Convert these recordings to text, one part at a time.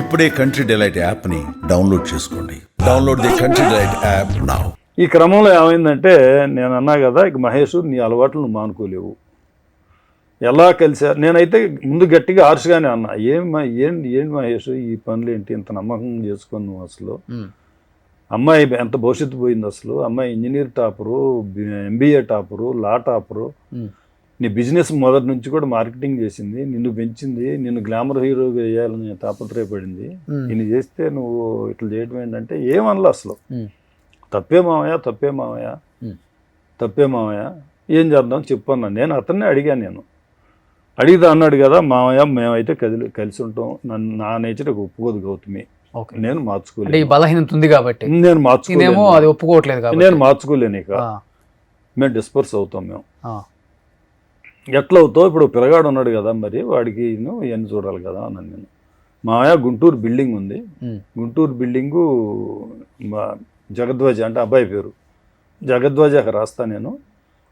ఇప్పుడే country delight యాప్ని download చేసుకోండి. Download the country delight app now. ఈ క్రమంలో ఏమైందంటే నేను అన్నా కదా, ఇక మహేష్ నీ అలవాట్లు నువ్వు మానుకోలేవు. ఎలా కలిసారు? నేనైతే ముందు గట్టిగా హార్ష్గానే అన్నా, ఏంటి మహేష్ ఈ పనులు ఏంటి, ఇంత నమ్మకం చేసుకొని నువ్వు అసలు అమ్మాయి ఎంత భవిష్యత్తు పోయింది అసలు. అమ్మాయి ఇంజనీర్ టాపరు, ఎంబీఏ టాపరు, లా టాపరు, నీ బిజినెస్ మొదటి నుంచి కూడా మార్కెటింగ్ చేసింది, నిన్ను పెంచింది, నిన్ను గ్లామర్ హీరోగా వేయాలని తాపత్రయపడింది. నిన్ను చేస్తే నువ్వు ఇట్లా చేయడం ఏంటంటే ఏమనలా అసలు. తప్పే మామయ్య ఏం చేద్దాం చెప్పన్నా. నేను అతన్నే అడిగాను. అడిగితే అన్నాడు కదా, మామయ్య మేమైతే కలిసి ఉంటాం, నా నేచర్ ఒప్పుకోదు గౌతమి, నేను మార్చుకోలేను, బలహీనత ఉంది కాబట్టి నేను మార్చుకోలేను, అది ఒప్పుకోవట్లేదు, నేను మార్చుకోలేను, ఇక మేము డిస్పర్స్ అవుతాం. మేము ఎట్లా అవుతావు? ఇప్పుడు పిల్లగాడు ఉన్నాడు కదా, మరి వాడికి ఇవన్నీ చూడాలి కదా అన్నాను నేను. మామయ్య గుంటూరు బిల్డింగ్ ఉంది, గుంటూరు బిల్డింగు జగద్వాజ అంటే అబ్బాయి పేరు జగద్వాజ రాస్తా నేను.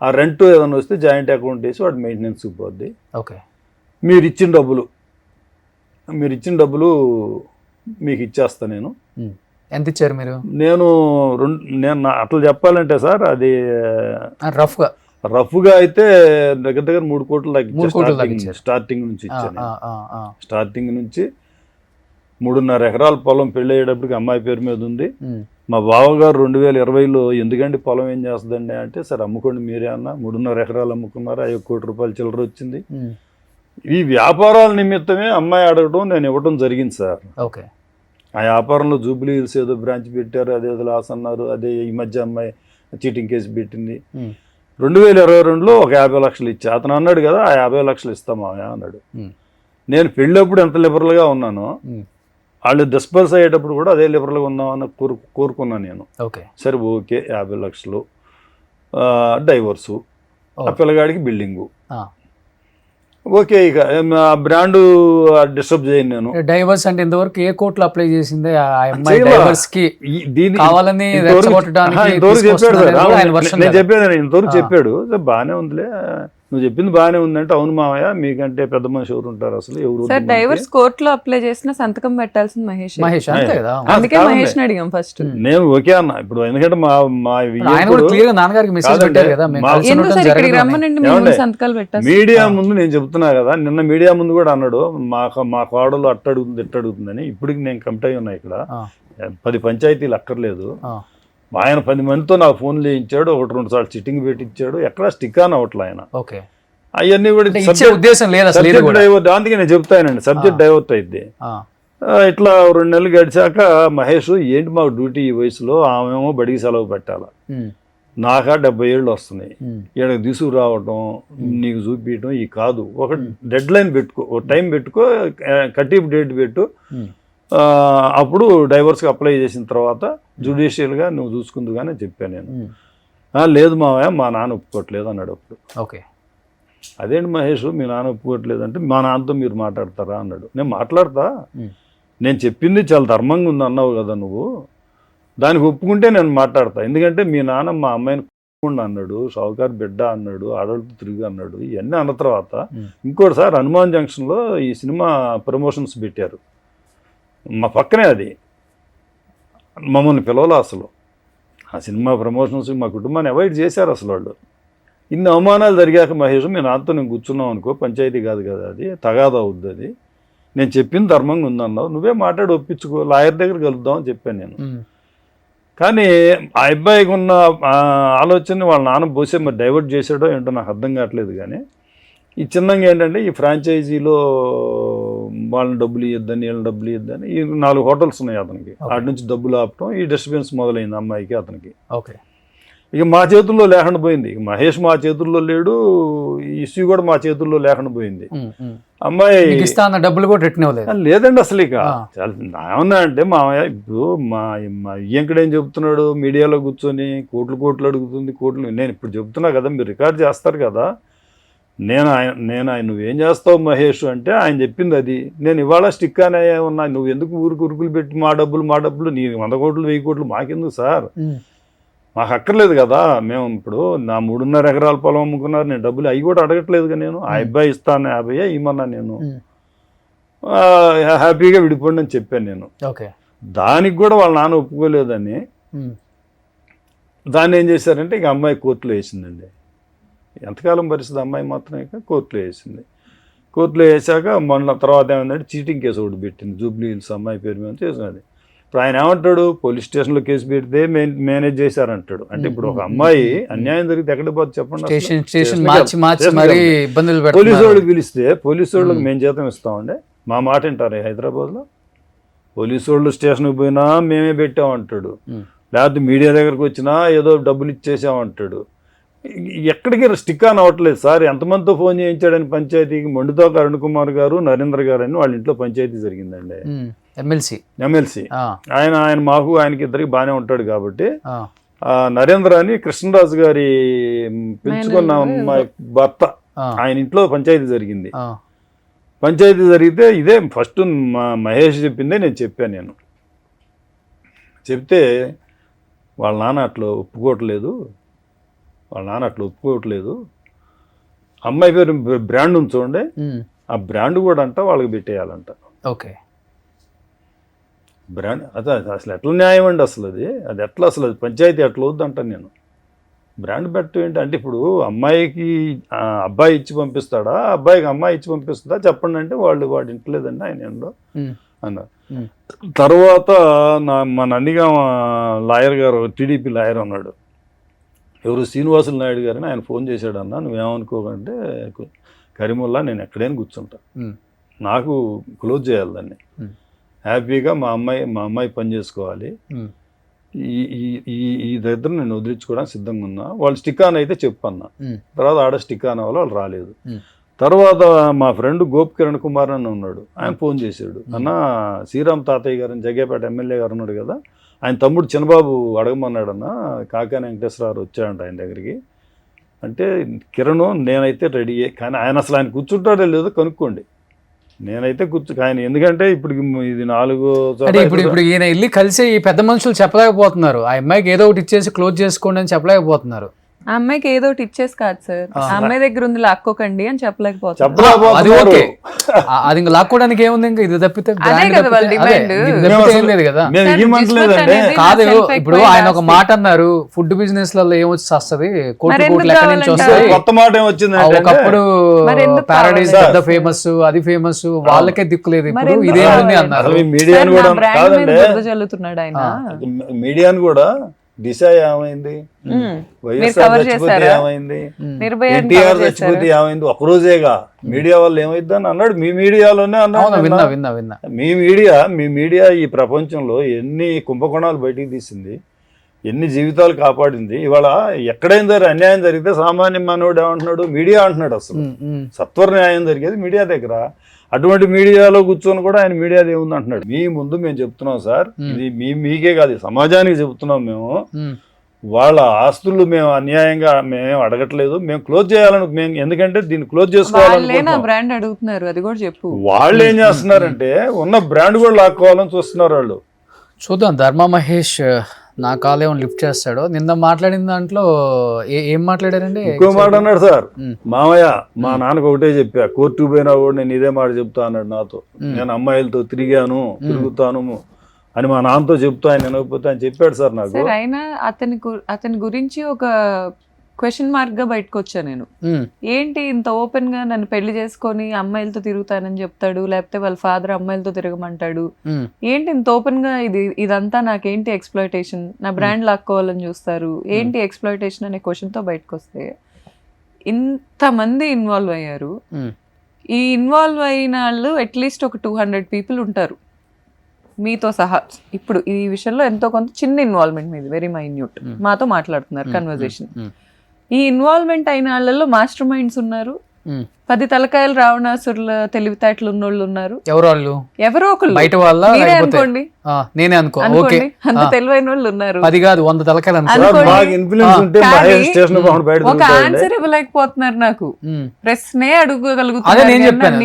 ఆ రెంట్ ఏదైనా వస్తే జాయింట్ అకౌంట్ వేసి వాడు మెయింటెనెన్స్కి పోద్ది. ఓకే, మీరు ఇచ్చిన డబ్బులు మీకు ఇచ్చేస్తా నేను. ఎంత ఇచ్చారు మీరు? నేను అట్లా చెప్పాలంటే సార్, అది రఫ్గా అయితే దగ్గర 3 కోట్లు స్టార్టింగ్ నుంచి ఇచ్చాను. స్టార్టింగ్ నుంచి 3.5 ఎకరాల పొలం పెళ్ళి అయ్యేటప్పటికి అమ్మాయి పేరు మీద ఉంది. మా బావగారు 2020లో ఎందుకంటే పొలం ఏం చేస్తుందండి అంటే, సరే అమ్ముకోండి మీరే అన్న. 3.5 ఎకరాలు అమ్ముకున్నారు, 5 కోట్ల రూపాయలు చిల్లర వచ్చింది. ఈ వ్యాపారాల నిమిత్తమే అమ్మాయి అడగడం, నేను ఇవ్వడం జరిగింది సార్. ఓకే, ఆ వ్యాపారంలో జూబ్లీ హిల్స్ ఏదో బ్రాంచ్ పెట్టారు, అదేదో లాస్ అన్నారు, అదే ఈ మధ్య అమ్మాయి చీటింగ్ కేసు పెట్టింది. 2022లో ఒక 50 లక్షలు ఇచ్చా. అతను అన్నాడు కదా, ఆ 50 లక్షలు ఇస్తామా అన్నాడు. నేను పెళ్ళప్పుడు ఎంత లిబరల్గా ఉన్నానో, వాళ్ళు డిస్పర్స్ అయ్యేటప్పుడు కూడా అదే లిబరల్గా ఉందామని కోరుకున్నాను నేను. సరే ఓకే, 50 లక్షలు డైవర్సు, ఆ పిల్లగాడికి బిల్డింగు, ఓకే. ఇక ఆ బ్రాండ్ డిస్టర్బ్ చేయను నేను. డైవర్స్ అంటే ఇంతవరకు ఏ కోర్టులో అప్లై చేసింది? కావాలని ఇంతవరకు చెప్పాడు, బాగానే ఉందిలే, నువ్వు చెప్పింది బాగానే ఉందంటే, అవును మామయ్య మీకంటే పెద్ద మనిషి ఎవరు ఉంటారు అసలు, ఎవరు డైవర్స్ కోర్టులో అప్లై చేసిన సంతకం పెట్టాల్సింది మహేష్ అంతే కదా. అందుకే మహేష్ అడిగాం ఫస్ట్. నేను ఓకే అన్న. ఇప్పుడు ఎందుకంటే మీడియా ముందు నేను చెప్తున్నా కదా, నిన్న మీడియా ముందు కూడా అన్నాడు, మా కోడలు అట్టడుగుతుంది ఇట్టడుగుతుందని. ఇప్పటికి నేను కమిట్ అయి ఉన్నా, ఇక్కడ 10 పంచాయతీలు అక్కర్లేదు. ఆయన 10 మందితో నాకు ఫోన్ చేయించాడు, 1-2 సార్లు సిట్టింగ్ పెట్టించాడు, ఎక్కడ స్టిక్ ఆన్ అవట్లే ఆయన. అవన్నీ కూడా ఉద్దేశం లేదు, అందుకే నేను చెప్తానండి, సబ్జెక్ట్ డైవర్ట్ అయింది. ఇట్లా 2 నెలలు గడిచాక మహేష్ ఏంటి మాకు డ్యూటీ ఈ వయసులో, ఆమెమో బడికి సెలవు పెట్టాలా, నాకా 70 ఏళ్ళు వస్తున్నాయి, ఈయనకు తీసుకురావటం నీకు చూపించడం ఈ కాదు. ఒక డెడ్ లైన్ పెట్టుకో, ఒక టైం పెట్టుకో, కటీఫ్ డేట్ పెట్టు, అప్పుడు డైవర్స్కి అప్లై చేసిన తర్వాత జ్యుడిషియల్గా నువ్వు చూసుకుందుగానే చెప్పాను నేను. లేదు మావయ్య మా నాన్న ఒప్పుకోవట్లేదు అన్నాడు అప్పుడు. ఓకే, అదేంటి మహేష్ మీ నాన్న ఒప్పుకోవట్లేదు అంటే, మా నాన్నతో మీరు మాట్లాడతారా అన్నాడు. నేను మాట్లాడతా, నేను చెప్పింది చాలా ధర్మంగా ఉంది అన్నావు కదా నువ్వు, దానికి ఒప్పుకుంటే నేను మాట్లాడతా. ఎందుకంటే మీ నాన్న మా అమ్మాయిని అన్నాడు, షావుకారు బిడ్డ అన్నాడు, ఆడవాళ్ళతో తిరిగి అన్నాడు. ఇవన్నీ అన్న తర్వాత ఇంకోటి సార్, హనుమాన్ జంక్షన్లో ఈ సినిమా ప్రమోషన్స్ పెట్టారు, మా పక్కనే అది, మమ్మల్ని పిలవలా అసలు. ఆ సినిమా ప్రమోషన్స్ మా కుటుంబాన్ని అవాయిడ్ చేశారు అసలు వాళ్ళు. ఇన్ని అవమానాలు జరిగాక మహేష్ మీ నాతో నేను కూర్చున్నావు అనుకో, పంచాయతీ కాదు కదా అది, తగాదా అవుద్ది అది, నేను చెప్పింది ధర్మంగా ఉందన్నావు, నువ్వే మాట్లాడి ఒప్పించుకో, లాయర్ దగ్గర కలుద్దామని చెప్పాను నేను. కానీ ఆ అబ్బాయికి ఉన్న ఆలోచన వాళ్ళ నాన్న పోసే మరి డైవర్ట్ చేసాడో ఏంటో నాకు అర్థం కావట్లేదు. కానీ ఈ చిన్నగా ఏంటంటే, ఈ ఫ్రాంచైజీలో వాళ్ళని డబ్బులు ఇవ్వద్దని, వీళ్ళని డబ్బులు ఇవ్వద్దని, ఈ 4 హోటల్స్ ఉన్నాయి అతనికి, వాటి నుంచి డబ్బులు ఆపటం, ఈ డిస్టర్బెన్స్ మొదలైంది అమ్మాయికి అతనికి. ఇక మా చేతుల్లో లేకుండా పోయింది. ఇక మహేష్ మా చేతుల్లో లేడు, ఈ ఇష్యూ కూడా మా చేతుల్లో లేకుండా పోయింది. అమ్మాయి డబ్బులు కూడా రిటర్న్ అవ్వలేదు. లేదండి అసలు. ఇక ఏమన్నా అంటే మామయ్య ఇప్పుడు మా ఏం చెప్తున్నాడు, మీడియాలో కూర్చొని కోట్లు అడుగుతుంది, కోట్లు. నేను ఇప్పుడు చెప్తున్నా కదా, మీరు రికార్డ్ చేస్తారు కదా, నేను ఆయన నువ్వేం చేస్తావు మహేష్ అంటే ఆయన చెప్పింది అది. నేను ఇవాళ స్టిక్ అనే ఉన్నా, నువ్వు ఎందుకు ఉరుకులు పెట్టి మా డబ్బులు నీ 100 కోట్లు 1000 కోట్లు మాకెందుకు సార్, మాకు అక్కర్లేదు కదా. మేము ఇప్పుడు నా 3.5 ఎకరాల పొలం అమ్ముకున్నారు, నేను డబ్బులు అవి కూడా అడగట్లేదుగా నేను. ఆ అబ్బాయి ఇస్తాను 50 ఇమ్మన్నా నేను. హ్యాపీగా విడిపోండి అని చెప్పాను నేను. ఓకే. దానికి కూడా వాళ్ళ నాన్న ఒప్పుకోలేదని దాన్ని ఏం చేశారంటే ఇక అమ్మాయి కోర్టులో వేసిందండి. ఎంతకాలం పరిస్థితి అమ్మాయి మాత్రం ఇక కోర్టులో వేసింది. కోర్టులో వేసాక మొన్న తర్వాత ఏమైందంటే చీటింగ్ కేసు ఒకటి పెట్టింది, జూబ్లీ హిల్స్ అమ్మాయి పేరు మీద చేసినది. ఇప్పుడు ఆయన ఏమంటాడు, పోలీస్ స్టేషన్లో కేసు పెడితే మేనేజ్ చేశారంటాడు. అంటే ఇప్పుడు ఒక అమ్మాయి అన్యాయం జరిగితే ఎక్కడ పోతే చెప్పండి. పోలీసు వాళ్ళకి పిలిస్తే పోలీసు వాళ్ళకి మేము జీతం ఇస్తామండి, మా మాట వింటారు హైదరాబాద్లో. పోలీసు వాళ్ళు స్టేషన్కి పోయినా మేమే పెట్టామంటాడు, లేకపోతే మీడియా దగ్గరకు వచ్చినా ఏదో డబ్బులు ఇచ్చేసామంటాడు. ఎక్కడికి స్టిక్ ఆన్ అవ్వట్లేదు సార్. ఎంతమందితో ఫోన్ చేయించాడని పంచాయతీకి, మొండితోక అరుణ్ కుమార్ గారు, నరేంద్ర గారు అని వాళ్ళ ఇంట్లో పంచాయతీ జరిగిందండి. ఎమ్మెల్సీ ఆయన మాకు ఆయనకి ఇద్దరికి బాగానే ఉంటాడు కాబట్టి నరేంద్ర అని కృష్ణరాజు గారి పెంచుకున్న అమ్మాయి భర్త, ఆయన ఇంట్లో పంచాయతీ జరిగింది. పంచాయతీ జరిగితే ఇదే ఫస్ట్ మహేష్ చెప్పిందే నేను చెప్పాను. నేను చెప్తే వాళ్ళ నాన్న అట్లా ఒప్పుకోవట్లేదు, అమ్మాయి పేరు బ్రాండ్ ఉంది చూడండి, ఆ బ్రాండ్ కూడా అంట వాళ్ళకి పెట్టేయాలంట. ఓకే. బ్రాండ్ అసలు ఎట్లా న్యాయం అండి అసలు అది ఎట్లా అసలు అది పంచాయతీ ఎట్లా వద్దంటాను నేను. బ్రాండ్ పెట్టడం ఏంటి అంటే, ఇప్పుడు అమ్మాయికి అబ్బాయి ఇచ్చి పంపిస్తాడా, అబ్బాయికి అమ్మాయి ఇచ్చి పంపిస్తుందా చెప్పండి అంటే వాడు ఇంటలేదండి ఆయన ఏందో అన్నారు. తర్వాత మా నందిగామ లాయర్ గారు, టీడీపీ లాయర్ ఉన్నాడు, ఎవరు శ్రీనివాసులు నాయుడు గారిని, ఆయన ఫోన్ చేశాడు, అన్న నువ్వేమనుకోకంటే కరీముల్లా నేను ఎక్కడైనా కూర్చుంటా, నాకు క్లోజ్ చేయాలి దాన్ని, హ్యాపీగా మా అమ్మాయి పని చేసుకోవాలి, ఈ దగ్గర నేను వదిలించుకోవడానికి సిద్ధంగా ఉన్నా, వాళ్ళు స్టిక్ ఆన్ అయితే చెప్పన్నా. తర్వాత ఆడ స్టిక్ ఆన్ అవ్వాలి, వాళ్ళు రాలేదు. తర్వాత మా ఫ్రెండ్ గోపి కిరణ్ కుమార్ అని ఉన్నాడు, ఆయన ఫోన్ చేశాడు, అన్న శ్రీరామ్ తాతయ్య గారు జగ్గేపేట ఎమ్మెల్యే గారు ఉన్నాడు కదా, ఆయన తమ్ముడు చిన్నబాబు అడగమన్నాడన్న, కాకాని వెంకటేశ్వరరావు వచ్చాడంట ఆయన దగ్గరికి. అంటే కిరణ్ నేనైతే రెడీయే, కానీ ఆయన అసలు ఆయన కూర్చుంటాడో లేదో కనుక్కోండి, నేనైతే ఆయన ఎందుకంటే ఇప్పుడు ఇది 4 ఇప్పుడు ఈయన వెళ్ళి కలిసి ఈ పెద్ద మనుషులు చెప్పలేకపోతున్నారు, ఆ అమ్మాయికి ఏదో ఒకటి ఇచ్చేసి క్లోజ్ చేసుకోండి అని చెప్పలేకపోతున్నారు. ఆ అమ్మాయికి ఏదో ఒకటి ఇచ్చేసి కాదు సార్, ఆ అమ్మాయి దగ్గర ఉంది లాక్కోకండి అని చెప్పలేకపోతున్నారు. అది ఓకే, అది ఇంకా లాక్కోవడానికి ఏముంది, ఇంకా ఇది తప్పితే ఏం లేదు కదా. కాదు, ఇప్పుడు ఆయన ఒక మాట అన్నారు, ఫుడ్ బిజినెస్ లలో ఏమొచ్చి వస్తుంది, కోట్లు కోట్లు ఎక్కడి నుంచి వస్తాయి, కొత్త మాట ఏమొచ్చింది, ఒకప్పుడు ప్యారడైజ్ పెద్ద ఫేమస్, అది ఫేమస్, వాళ్ళకే దిక్కులేదు, ఇప్పుడు ఇదేముంది అన్నారు. చల్లుతున్నాడు ఆయన. మీడియాను కూడా దిశ ఏమైంది, వైఎస్ఆర్ చచ్చిపోతే ఏమైంది, ఎన్టీఆర్ చచ్చిపోతే ఏమైంది, ఒకరోజేగా మీడియా వాళ్ళు ఏమైంది అని అన్నాడు. మీ మీడియాలోనే అన్నాడు, విన్నా. మీ మీడియా ఈ ప్రపంచంలో ఎన్ని కుంభకోణాలు బయటికి తీసింది, ఎన్ని జీవితాలు కాపాడింది. ఇవాళ ఎక్కడైనా అన్యాయం జరిగితే సామాన్య మానవుడు ఏమంటున్నాడు, మీడియా అంటున్నాడు. అసలు సత్వర న్యాయం జరిగేది మీడియా దగ్గర. అటువంటి మీడియాలో కూర్చొని కూడా ఆయన మీడియాది ఏముంది అంటున్నాడు. మీ ముందు మేము చెప్తున్నాం సార్, ఇది మీకే కాదు సమాజానికి చెప్తున్నాం. మేము వాళ్ళ ఆస్తులు మేము అన్యాయంగా మేము అడగట్లేదు, మేము క్లోజ్ చేయాలని మేము, ఎందుకంటే దీన్ని క్లోజ్ చేసుకోవాలని బ్రాండ్ అడుగుతున్నారు. అది కూడా చెప్పు, వాళ్ళు ఏం చేస్తున్నారంటే ఉన్న బ్రాండ్ కూడా లాక్కోవాలని చూస్తున్నారు వాళ్ళు. చూద్దాం ధర్మ మహేష్ నా కాల్ ఏమో లిఫ్ట్ చేస్తాడో. నిన్న మాట్లాడిన దాంట్లో ఏం మాట్లాడారండి? ఇంకో మాట అన్నాడు సార్, మామయ్య మా నాన్నకు ఒకటే చెప్పా, కోర్టుకు పోయినా కూడా నేను ఇదే మాట చెప్తా అన్నాడు నాతో. నేను అమ్మాయిలతో తిరుగుతాను అని మా నాన్నతో చెప్తా, ఆయన వినకపోతే అని చెప్పాడు సార్ నాకు. అయినా అతని గురించి ఒక క్వశ్చన్ మార్క్ గా బయటకు వచ్చా నేను. ఏంటి ఇంత ఓపెన్ గా నన్ను పెళ్లి చేసుకొని అమ్మాయిలతో తిరుగుతానని చెప్తాడు, లేకపోతే వాళ్ళ ఫాదర్ అమ్మాయిలతో తిరగమంటాడు, ఏంటి ఇంత ఓపెన్ గా ఇదంతా నాకేంటి ఎక్స్‌ప్లాయిటేషన్, నా బ్రాండ్ లాక్కోవాలని చూస్తారు, ఏంటి ఎక్స్‌ప్లాయిటేషన్ అనే క్వశ్చన్ తో బయటకు వస్తే ఇంతమంది ఇన్వాల్వ్ అయ్యారు. ఈ ఇన్వాల్వ్ అయిన వాళ్ళు అట్లీస్ట్ ఒక 200 పీపుల్ ఉంటారు మీతో సహా. ఇప్పుడు ఈ విషయంలో ఎంతో కొంత చిన్న ఇన్వాల్వ్మెంట్ మీది, వెరీ మైన్యూట్, మాతో మాట్లాడుతున్నారు కన్వర్జేషన్. ఈ ఇన్వాల్వ్మెంట్ అయిన వాళ్ళలో మాస్టర్ మైండ్స్ ఉన్నారు, 10 తలకాయలు రావణాసురుల తెలివితేటలు ఉన్నోళ్ళు ఉన్నారు. ఎవరో ఒకళ్ళు బయట వాళ్ళ అనుకోండి, నేనే అనుకోండి, అంత తెలివైన వాళ్ళు ఉన్నారు. 10 కాదు 100 తలకాయలు ఒక ఆన్సర్ ఇవ్వలేకపోతున్నారు. నాకు ప్రశ్నే అడగగలుగుతాను. అదే నేను చెప్పాను,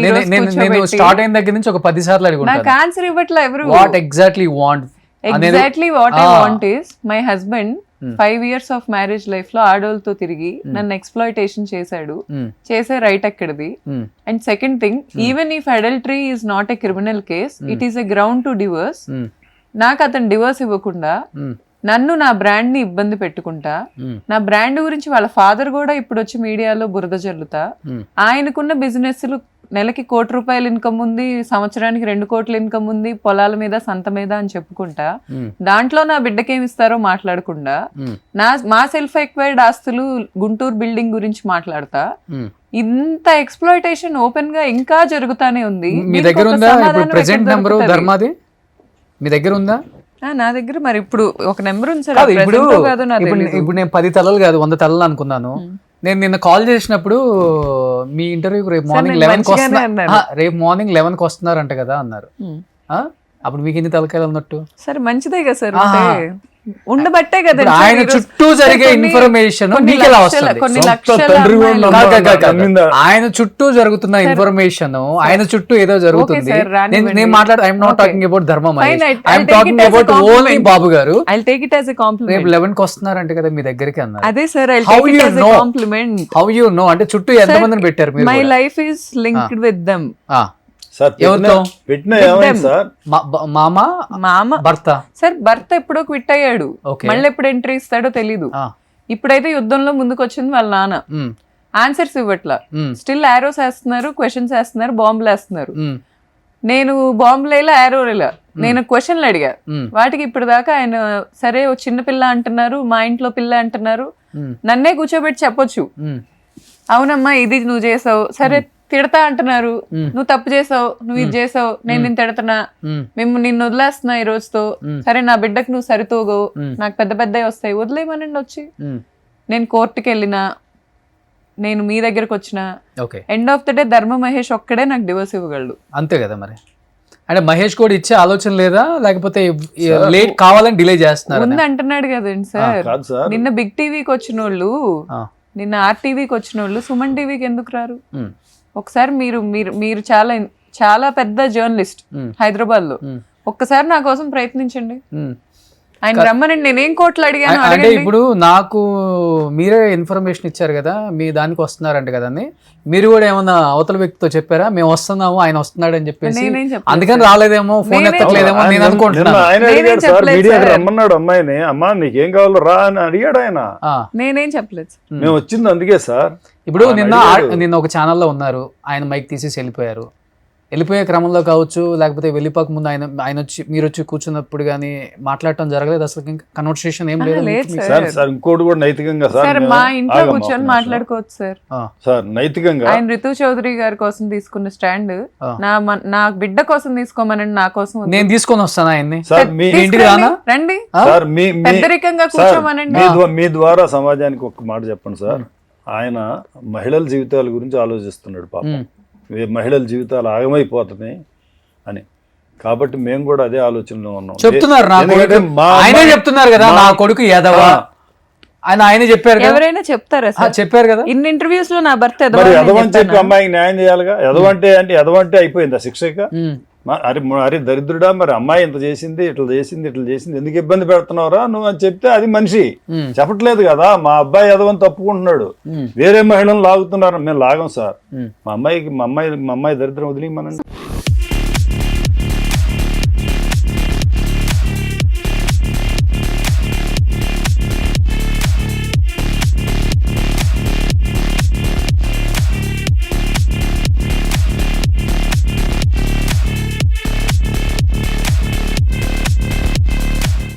నేను స్టార్ట్ అయిన దగ్గర నుంచి ఒక 10 సార్లు అడుగుతాను, నాకు ఆన్సర్ ఇవ్వట్లే ఎవరు. What exactly want Exactly what I want is my husband 5 years of marriage life లో ఆడోళ్ళతో తిరిగి నన్ను ఎక్స్ప్లాయిటేషన్ చేశాడు, చేసే రైట్ ఎక్కడిది? And second thing, even if adultery is not a criminal case, it is a ground to divorce. నాకు అతను divorce ఇవ్వకుండా నన్ను నా బ్రాండ్ ని ఇబ్బంది పెట్టుకుంటా, నా బ్రాండ్ గురించి వాళ్ళ ఫాదర్ కూడా ఇప్పుడు వచ్చి మీడియాలో బురద జల్లుతా, ఆయనకున్న బిజినెస్లు నెలకి 1 కోటి రూపాయలు ఇన్కమ్ ఉంది, సంవత్సరానికి 2 కోట్ల ఇన్కమ్ ఉంది, పొలాల మీద సంత మీద అని చెప్పుకుంటా, దాంట్లో నా బిడ్డకేమి ఇస్తారో మాట్లాడకుండా, మా సెల్ఫ్ ఎక్వైర్డ్ ఆస్తులు గుంటూరు బిల్డింగ్ గురించి మాట్లాడతా, ఇంత ఎక్స్ప్లాయిటేషన్ ఓపెన్ గా ఇంకా జరుగుతానే ఉంది. మీ దగ్గర ఉందా ప్రెసెంట్ నెంబర్ ధర్మాది? మీ దగ్గర ఉందా? నా దగ్గర మరి ఇప్పుడు ఒక నెంబర్ ఉంది సార్. ఇప్పుడు నేను 10 తలలు కాదు 100 తలలు అనుకున్నాను. నేను నిన్న కాల్ చేసినప్పుడు మీ ఇంటర్వ్యూకి రేపు మార్నింగ్ 11కి వస్తున్నారంట కదా అన్నారు. అప్పుడు మీకు ఎన్ని తలకాయలు ఉన్నట్టు? సరే మంచిదే కదా సార్, ఉండబట్టే కదా ఆయన చుట్టూ జరిగే ఇన్ఫర్మేషన్ మీకు ఎలా వస్తుంది? కొన్ని లక్షల ఆయన చుట్టూ జరుగుతున్న ఇన్ఫర్మేషన్, ఆయన చుట్టూ ఏదో జరుగుతుంది. నేను మాట్లాడు, I'm not talking about Dharma Mahesh, I'm talking about only Babu garu. I'll take it as a compliment. రేపు 11కి వస్తున్నారంటే కదా మీ దగ్గరికి అన్నారు. అదే sir, I'll take it as a compliment. How you know? అంటే చుట్టూ ఎంత మందిని పెట్టారు మీరు? My life is linked with them. Sir పెట్టిన సార్ మామ భర్త సార్, భర్త ఎప్పుడో క్విట్ అయ్యాడు, మళ్ళీ ఎప్పుడు ఎంట్రీ ఇస్తాడో తెలీదు. ఇప్పుడైతే యుద్ధంలో ముందుకు వచ్చింది వాళ్ళ నాన్న, ఆన్సర్స్ ఇవ్వట్లా, స్టిల్ ఆరోస్ వేస్తున్నారు, క్వశ్చన్స్ వేస్తున్నారు, బాంబులు వేస్తున్నారు. నేను బాంబులేలా ఆరోలేలా, నేను క్వశ్చన్లు అడిగా వాటికి ఇప్పుడు దాకా ఆయన సరే ఓ చిన్న పిల్ల అంటున్నారు, మా ఇంట్లో పిల్ల అంటున్నారు, నన్నే కూర్చోబెట్టి చెప్పొచ్చు, అవునమ్మా ఇది నువ్వు చేసావు, సరే తిడతా అంటున్నారు, నువ్వు తప్పు చేసావు, నువ్వు ఇది చేసావు, నేను నిన్ను తిడతానా, మేము నిన్ను వదిలేస్తున్నా ఈ రోజుతో, సరే నా బిడ్డకు నువ్వు సరితూగవు, నాకు పెద్ద పెద్దవి వస్తాయి, వదిలేయమనండి వచ్చి. నేను కోర్టుకి వెళ్ళినా, నేను మీ దగ్గరకు వచ్చిన, ఎండ్ ఆఫ్ ద డే ధర్మ మహేష్ ఒక్కడే నాకు డివోర్స్ ఇవ్వగలడు. అంతే కదా మరి. అంటే మహేష్ కూడా ఇచ్చే ఆలోచన లేదా, లేకపోతే లేట్ కావాలని డిలే చేస్తున్నారు ఉంది అంటున్నాడు కదండి సార్. నిన్న బిగ్ టీవీకి వచ్చిన వాళ్ళు, నిన్న ఆర్టీవీకి వచ్చిన వాళ్ళు సుమన్ టీవీకి ఎందుకు రారు? ఒకసారి మీరు మీరు మీరు చాలా చాలా పెద్ద జర్నలిస్ట్ హైదరాబాద్ లో, ఒక్కసారి నా కోసం ప్రయత్నించండి, ఆయన రమ్మనండి, నేనేం కోట్లు అడిగాను. అంటే ఇప్పుడు నాకు మీరే ఇన్ఫర్మేషన్ ఇచ్చారు కదా, మీ దానికి వస్తున్నారంట కదా అని, మీరు కూడా ఏమన్నా అవతల వ్యక్తితో చెప్పారా మేము వస్తున్నాము ఆయన వస్తున్నాడు అని చెప్పేసి? అందుకని రాలేదేమో, ఫోన్ ఎత్తట్లేదేమో నేను అనుకుంటున్నాను. రమ్మన్నాడు అమ్మాయిని, అమ్మా నీకేం కావాలో రా అని అడిగాడు ఆయన, నేనేం చెప్పలేదు, మేము వచ్చింది అందుకే సార్. ఇప్పుడు నిన్న ఒక ఛానల్లో ఉన్నారు, ఆయన మైక్ తీసేసి వెళ్ళిపోయారు. వెళ్ళిపోయే క్రమంలో కావచ్చు, లేకపోతే వెళ్ళిపోక ముందు ఆయన వచ్చి మీరు వచ్చి కూర్చున్నప్పుడు కానీ మాట్లాడటం జరగలేదు అసలు? ఇంకా కన్వర్సేషన్ ఏం లేదు సార్? ఇంకోటి కూడా నైతికంగా సార్, మా ఇంట్లో కూర్చొని మాట్లాడుకోవచ్చు సార్. సార్ నైతికంగా ఆయన రితు చౌదరి గారి కోసం తీసుకున్న స్టాండ్ నా బిడ్డ కోసం తీసుకోమనండి, నా కోసం నేను తీసుకొని వస్తాను ఆయన్ని. ఇంటికి రండి సార్, పెద్దరికంగా కూర్చోమనండి. మీ ద్వారా సమాజానికి ఒక మాట చెప్పండి సార్. ఆయన మహిళల జీవితాల గురించి ఆలోచిస్తున్నాడు పాపం, మహిళల జీవితాలు ఆగమైపోతున్నాయి అని. కాబట్టి మేము కూడా అదే ఆలోచనలో ఉన్నాం. చెప్తున్నారు ఆయనే చెప్తున్నారు కదా, నా కొడుకు ఎదవా ఆయన చెప్పారు. ఎవరైనా చెప్తారా సార్? చెప్పారు కదా ఇన్ని ఇంటర్వ్యూస్ లో నా భర్త ఎదవని చెప్పి అమ్మాయికి న్యాయం చేయాలిగా. ఎదవంటే అయిపోయిందా శిక్షక? అరే దరిద్రుడా, మరి అమ్మాయి ఇంత చేసింది, ఇట్లా చేసింది, ఎందుకు ఇబ్బంది పెడుతున్నావురా నువ్వు అని చెప్తే అది మనిషి చెప్పట్లేదు కదా. మా అబ్బాయి ఎదవని తప్పుకుంటున్నాడు, వేరే మహిళను లాగుతున్నారు, మేము లాగం సార్. మా అమ్మాయి దరిద్రం వదిలేయమనండి.